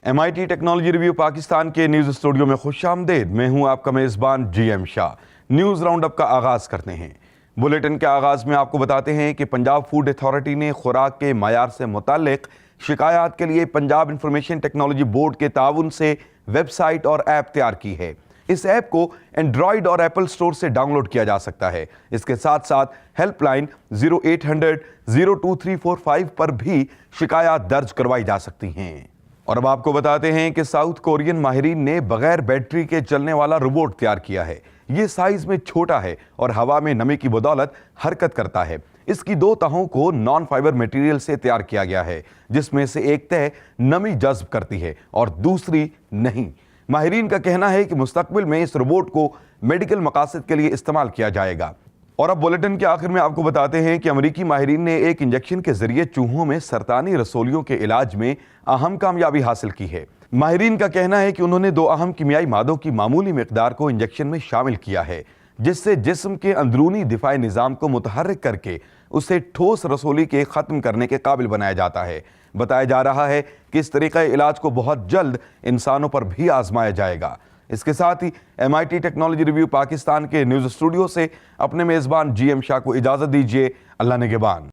MIT technology review Pakistan کے news studio میں خوش آمدید۔ میں ہوں آپ کا میزبان GM شاہ۔ نیوز راؤنڈ اپ کا آغاز کرتے ہیں۔ بلیٹن کے آغاز میں آپ کو بتاتے ہیں کہ پنجاب فوڈ اتھارٹی نے خوراک کے معیار سے متعلق شکایات کے لیے پنجاب انفارمیشن ٹیکنالوجی بورڈ کے تعاون سے ویب سائٹ اور ایپ تیار کی ہے۔ اس ایپ کو اینڈرائیڈ اور ایپل سٹور سے ڈاؤن لوڈ کیا جا سکتا ہے۔ اس کے ساتھ ساتھ ہیلپ لائن 0800-02345 پر بھی شکایات درج کروائی جا سکتی ہیں۔ اور اب آپ کو بتاتے ہیں کہ ساؤتھ کورین ماہرین نے بغیر بیٹری کے چلنے والا روبوٹ تیار کیا ہے۔ یہ سائز میں چھوٹا ہے اور ہوا میں نمی کی بدولت حرکت کرتا ہے۔ اس کی 2 تہوں کو نان فائبر میٹیریل سے تیار کیا گیا ہے، جس میں سے ایک تہ نمی جذب کرتی ہے اور دوسری نہیں۔ ماہرین کا کہنا ہے کہ مستقبل میں اس روبوٹ کو میڈیکل مقاصد کے لیے استعمال کیا جائے گا۔ اور اب بلیٹن کے آخر میں آپ کو بتاتے ہیں کہ امریکی ماہرین نے ایک انجیکشن کے ذریعے چوہوں میں سرطانی رسولیوں کے علاج میں اہم کامیابی حاصل کی ہے۔ ماہرین کا کہنا ہے کہ انہوں نے 2 اہم کیمیائی مادوں کی معمولی مقدار کو انجیکشن میں شامل کیا ہے، جس سے جسم کے اندرونی دفاعی نظام کو متحرک کر کے اسے ٹھوس رسولی کے ختم کرنے کے قابل بنایا جاتا ہے۔ بتایا جا رہا ہے کہ اس طریقہ علاج کو بہت جلد انسانوں پر بھی آزمایا جائے گا۔ اس کے ساتھ ہی MIT ٹیکنالوجی ریویو پاکستان کے نیوز اسٹوڈیو سے اپنے میزبان GM شاہ کو اجازت دیجیے۔ اللہ نگہبان۔